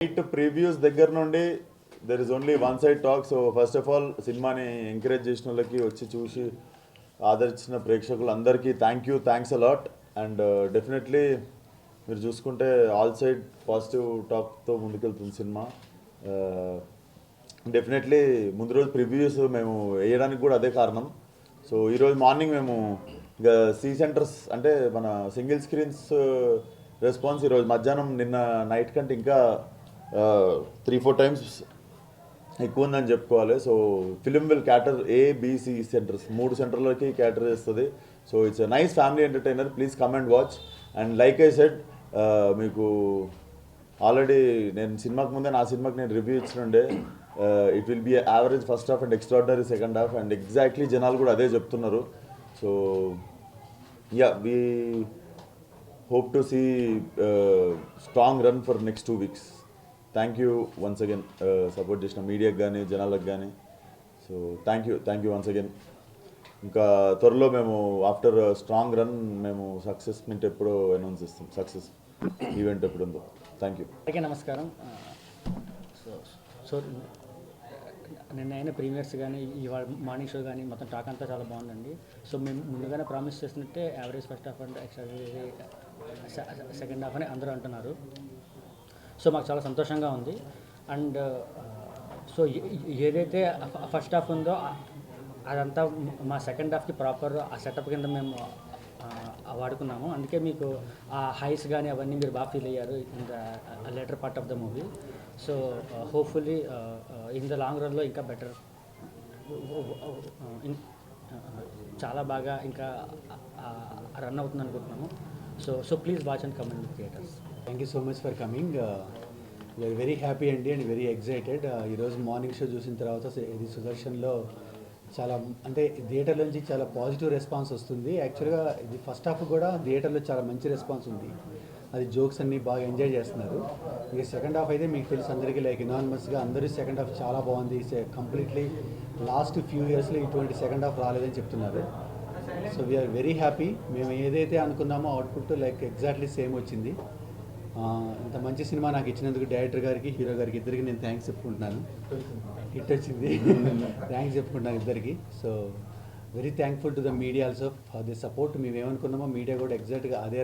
Night previews దగ్గర నుండి there is only one side talk. So first of all సినిమాని encourage చేసిన వాళ్ళకి వచ్చి చూసి ఆదరించిన ప్రేక్షకులందరికీ థ్యాంక్స్ అలాట్. అండ్ డెఫినెట్లీ మీరు చూసుకుంటే ఆల్ సైడ్ పాజిటివ్ టాక్తో ముందుకెళ్తుంది సినిమా. డెఫినెట్లీ ముందు రోజు ప్రివ్యూస్ మేము వేయడానికి కూడా అదే కారణం. సో ఈరోజు మార్నింగ్ మేము ఇంకా సి సెంటర్స్ అంటే మన సింగిల్ స్క్రీన్స్ రెస్పాన్స్ ఈరోజు మధ్యాహ్నం నిన్న నైట్ కంటే ఇంకా 3-4 టైమ్స్ ఎక్కువ ఉందని చెప్పుకోవాలి. So film will cater ABC centres 3 సెంటర్లకి క్యాటర్ చేస్తుంది. So it's nice family entertainer. Please come and watch. And like I said, మీకు ఆల్రెడీ నేను సినిమాకి ముందే నా సినిమాకి నేను రివ్యూ ఇచ్చినుండే. It will be average first half and extraordinary second half. And exactly జనాలు కూడా అదే చెప్తున్నారు. So yeah, we hope to see strong run for next 2 weeks. Thank you once again, support చేసిన మీడియాకి కానీ జనాలకు కానీ. So thank you once again. ఇంకా త్వరలో మేము ఆఫ్టర్ స్ట్రాంగ్ రన్ మేము సక్సెస్ మీట్ ఎప్పుడో అనౌన్స్ చేస్తాం. సక్సెస్ ఈవెంట్ ఎప్పుడు ఉందో. Thank you. అందరికీ నమస్కారం. సో నిన్న అయిన ప్రీమియర్స్ కానీ ఇవాళ మార్నింగ్ షో కానీ మొత్తం టాక్ అంతా చాలా బాగుందండి. సో మేము ముందుగానే ప్రామిస్ చేసినట్టే average first half and second half అని అందరూ అంటున్నారు. సో మాకు చాలా సంతోషంగా ఉంది. అండ్ సో ఏదైతే ఫస్ట్ హాఫ్ ఉందో అదంతా మా సెకండ్ హాఫ్కి ప్రాపర్ ఆ సెటప్ కింద మేము వాడుకున్నాము. అందుకే మీకు ఆ హైస్ కానీ అవన్నీ మీరు బాగా ఫీల్ అయ్యారు in the later part of the movie. So hopefully in the long రన్లో ఇంకా బెటర్, చాలా బాగా ఇంకా రన్ అవుతుంది అనుకుంటున్నాము. So please watch and come in theatres. Thank you so much for coming. We are very happy అండి and very excited. ఈరోజు morning show చూసిన తర్వాత ఇది సుదర్శన్లో చాలా అంటే థియేటర్లో నుంచి చాలా పాజిటివ్ రెస్పాన్స్ వస్తుంది. యాక్చువల్గా ఇది ఫస్ట్ హాఫ్ కూడా థియేటర్లో చాలా మంచి రెస్పాన్స్ ఉంది. అది జోక్స్ అన్నీ బాగా ఎంజాయ్ చేస్తున్నారు. ఇక సెకండ్ హాఫ్ అయితే మీకు తెలుసు అందరికీ లైక్ ఇనానిమస్గా అందరూ సెకండ్ హాఫ్ చాలా బాగుంది, కంప్లీట్లీ లాస్ట్ ఫ్యూ ఇయర్స్లో ఇటువంటి సెకండ్ హాఫ్ రాలేదని చెప్తున్నారు. So we are very happy. మేము ఏదైతే అనుకున్నామో అవుట్పుట్ లైక్ ఎగ్జాక్ట్లీ సేమ్ వచ్చింది. ఇంత మంచి సినిమా నాకు ఇచ్చినందుకు డైరెక్టర్ గారికి హీరో గారికి ఇద్దరికి నేను థ్యాంక్స్ చెప్పుకుంటున్నాను. హిట్ వచ్చింది. థ్యాంక్స్ చెప్పుకుంటున్నాను ఇద్దరికి. So very thankful to the media also for the support. మేము ఏమనుకున్నామో మీడియా కూడా ఎగ్జాక్ట్గా అదే